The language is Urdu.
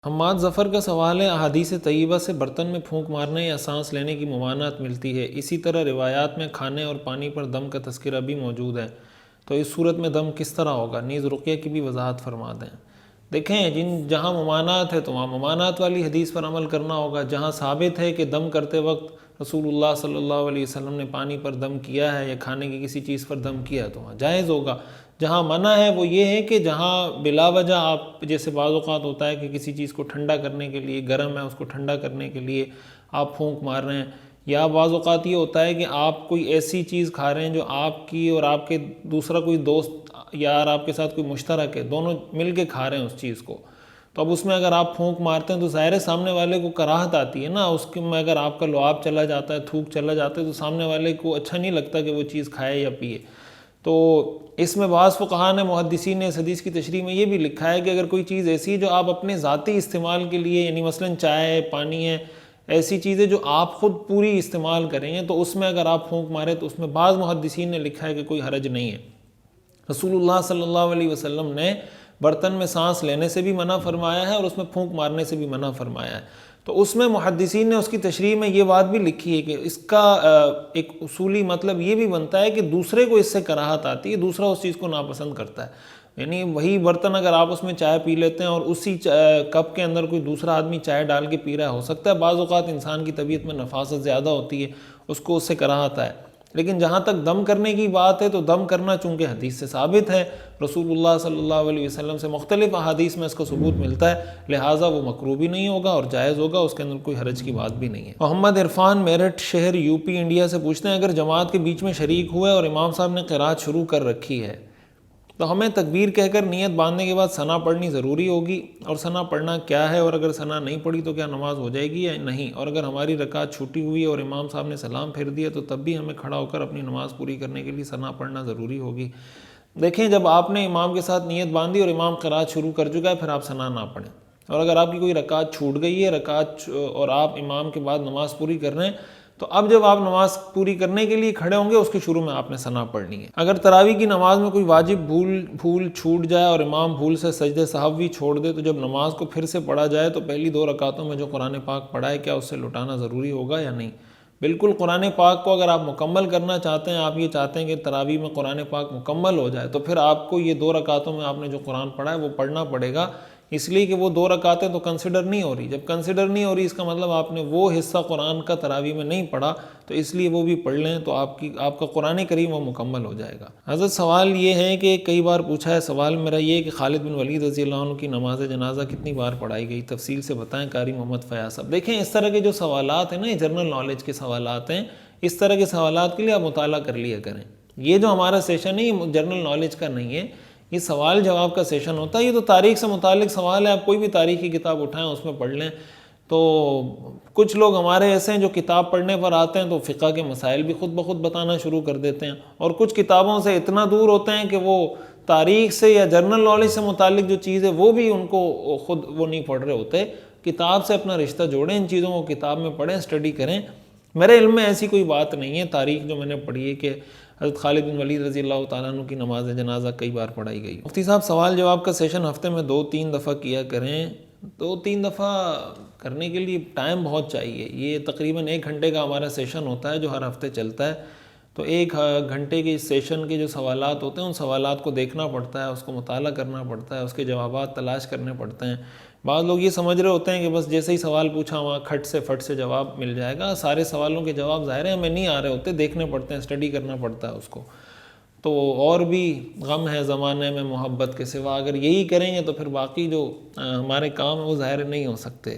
حماد ظفر کا سوال ہے، احادیث طیبہ سے برتن میں پھونک مارنے یا سانس لینے کی ممانعت ملتی ہے، اسی طرح روایات میں کھانے اور پانی پر دم کا تذکرہ بھی موجود ہے، تو اس صورت میں دم کس طرح ہوگا؟ نیز رقیہ کی بھی وضاحت فرما دیں۔ دیکھیں، جہاں ممانعت ہے تو وہاں ممانعت والی حدیث پر عمل کرنا ہوگا۔ جہاں ثابت ہے کہ دم کرتے وقت رسول اللہ صلی اللہ علیہ وسلم نے پانی پر دم کیا ہے یا کھانے کی کسی چیز پر دم کیا ہے تو وہاں جائز ہوگا۔ جہاں منع ہے وہ یہ ہے کہ جہاں بلا وجہ آپ، جیسے بعض اوقات ہوتا ہے کہ کسی چیز کو ٹھنڈا کرنے کے لیے، گرم ہے اس کو ٹھنڈا کرنے کے لیے آپ پھونک مار رہے ہیں، یا بعض اوقات یہ ہوتا ہے کہ آپ کوئی ایسی چیز کھا رہے ہیں جو آپ کی اور آپ کے دوسرا کوئی دوست یار آپ کے ساتھ کوئی مشترک ہے، دونوں مل کے کھا رہے ہیں اس چیز کو، تو اب اس میں اگر آپ پھونک مارتے ہیں تو ظاہر ہے سامنے والے کو کراہت آتی ہے نا، اس میں اگر آپ کا لعاب چلا جاتا ہے، تھوک چلا جاتا ہے تو سامنے والے کو اچھا نہیں لگتا کہ وہ چیز کھائے یا پیے۔ تو اس میں بعض فقہاء نے، محدثین نے اس حدیث کی تشریح میں یہ بھی لکھا ہے کہ اگر کوئی چیز ایسی جو آپ اپنے ذاتی استعمال کے لیے، یعنی مثلا چائے ہے، پانی ہے، ایسی چیزیں جو آپ خود پوری استعمال کریں گے تو اس میں اگر آپ پھونک ماریں تو اس میں بعض محدثین نے لکھا ہے کہ کوئی حرج نہیں ہے۔ رسول اللہ صلی اللہ علیہ وسلم نے برتن میں سانس لینے سے بھی منع فرمایا ہے اور اس میں پھونک مارنے سے بھی منع فرمایا ہے، تو اس میں محدثین نے اس کی تشریح میں یہ بات بھی لکھی ہے کہ اس کا ایک اصولی مطلب یہ بھی بنتا ہے کہ دوسرے کو اس سے کراہت آتی ہے، دوسرا اس چیز کو ناپسند کرتا ہے، یعنی وہی برتن اگر آپ اس میں چائے پی لیتے ہیں اور اسی کپ کے اندر کوئی دوسرا آدمی چائے ڈال کے پی رہا ہے، ہو سکتا ہے بعض اوقات انسان کی طبیعت میں نفاست زیادہ ہوتی ہے، اس کو اس سے کراہت آئے، لیکن جہاں تک دم کرنے کی بات ہے تو دم کرنا چونکہ حدیث سے ثابت ہے، رسول اللہ صلی اللہ علیہ وسلم سے مختلف احادیث میں اس کا ثبوت ملتا ہے، لہٰذا وہ مکروہ بھی نہیں ہوگا اور جائز ہوگا، اس کے اندر کوئی حرج کی بات بھی نہیں ہے۔ محمد عرفان میرٹھ شہر یوپی انڈیا سے پوچھتے ہیں، اگر جماعت کے بیچ میں شریک ہوئے اور امام صاحب نے قرات شروع کر رکھی ہے تو ہمیں تکبیر کہہ کر نیت باندھنے کے بعد ثنا پڑھنی ضروری ہوگی، اور ثنا پڑھنا کیا ہے، اور اگر ثنا نہیں پڑھی تو کیا نماز ہو جائے گی یا نہیں، اور اگر ہماری رکعت چھوٹی ہوئی اور امام صاحب نے سلام پھیر دیا تو تب بھی ہمیں کھڑا ہو کر اپنی نماز پوری کرنے کے لیے ثنا پڑھنا ضروری ہوگی؟ دیکھیں، جب آپ نے امام کے ساتھ نیت باندھی اور امام قرات شروع کر چکا ہے پھر آپ ثنا نہ پڑھیں، اور اگر آپ کی کوئی رکعت چھوٹ گئی ہے اور آپ امام کے بعد نماز پوری کر رہے ہیں تو اب جب آپ نماز پوری کرنے کے لیے کھڑے ہوں گے اس کے شروع میں آپ نے ثنا پڑھنی ہے۔ اگر تراویح کی نماز میں کوئی واجب بھول چھوٹ جائے اور امام بھول سے سجدہ سہوی چھوڑ دے تو جب نماز کو پھر سے پڑھا جائے تو پہلی 2 رکعتوں میں جو قرآن پاک پڑھا ہے کیا اس سے لٹانا ضروری ہوگا یا نہیں؟ بالکل، قرآن پاک کو اگر آپ مکمل کرنا چاہتے ہیں، آپ یہ چاہتے ہیں کہ تراویح میں قرآن پاک مکمل ہو جائے تو پھر آپ کو یہ 2 رکعتوں میں آپ نے جو قرآن پڑھا ہے وہ پڑھنا پڑے گا، اس لیے کہ وہ 2 رکعتیں تو کنسیڈر نہیں ہو رہی، جب کنسیڈر نہیں ہو رہی اس کا مطلب آپ نے وہ حصہ قرآن کا تراویح میں نہیں پڑھا، تو اس لیے وہ بھی پڑھ لیں تو آپ کا قرآن کریم وہ مکمل ہو جائے گا۔ حضرت سوال یہ ہے کہ کئی بار پوچھا ہے، سوال میرا یہ ہے کہ خالد بن ولید رضی اللہ عنہ کی نماز جنازہ کتنی بار پڑھائی گئی، تفصیل سے بتائیں، قاری محمد فیاض صاحب۔ دیکھیں، اس طرح کے جو سوالات ہیں نا، یہ جنرل نالج کے سوالات ہیں، اس طرح کے سوالات کے لیے آپ مطالعہ کر لیا کریں۔ یہ جو ہمارا سیشن ہے یہ جنرل نالج کا نہیں ہے، یہ سوال جواب کا سیشن ہوتا ہے، یہ تو تاریخ سے متعلق سوال ہے، آپ کوئی بھی تاریخی کتاب اٹھائیں اس میں پڑھ لیں۔ تو کچھ لوگ ہمارے ایسے ہیں جو کتاب پڑھنے پر آتے ہیں تو فقہ کے مسائل بھی خود بخود بتانا شروع کر دیتے ہیں، اور کچھ کتابوں سے اتنا دور ہوتے ہیں کہ وہ تاریخ سے یا جنرل نالج سے متعلق جو چیز ہے وہ بھی ان کو خود وہ نہیں پڑھ رہے ہوتے۔ کتاب سے اپنا رشتہ جوڑیں، ان چیزوں کو کتاب میں پڑھیں، اسٹڈی کریں۔ میرے علم میں ایسی کوئی بات نہیں ہے، تاریخ جو میں نے پڑھی ہے کہ حضرت خالد بن ولید رضی اللہ تعالیٰ عنہ کی نماز جنازہ کئی بار پڑھائی گئی۔ مفتی صاحب، سوال جواب کا سیشن ہفتے میں 2-3 دفعہ کیا کریں۔ 2-3 دفعہ کرنے کے لیے ٹائم بہت چاہیے، یہ تقریباً 1 گھنٹے کا ہمارا سیشن ہوتا ہے جو ہر ہفتے چلتا ہے، تو 1 گھنٹے کے سیشن کے جو سوالات ہوتے ہیں ان سوالات کو دیکھنا پڑتا ہے، اس کو مطالعہ کرنا پڑتا ہے، اس کے جوابات تلاش کرنے پڑتے ہیں۔ بعض لوگ یہ سمجھ رہے ہوتے ہیں کہ بس جیسے ہی سوال پوچھا وہاں کھٹ سے فٹ سے جواب مل جائے گا، سارے سوالوں کے جواب ظاہر ہیں ہمیں نہیں آ رہے ہوتے، دیکھنے پڑتے ہیں، اسٹڈی کرنا پڑتا ہے اس کو۔ تو اور بھی غم ہے زمانے میں محبت کے سوا، اگر یہی کریں گے تو پھر باقی جو ہمارے کام ہیں وہ ظاہر نہیں ہو سکتے۔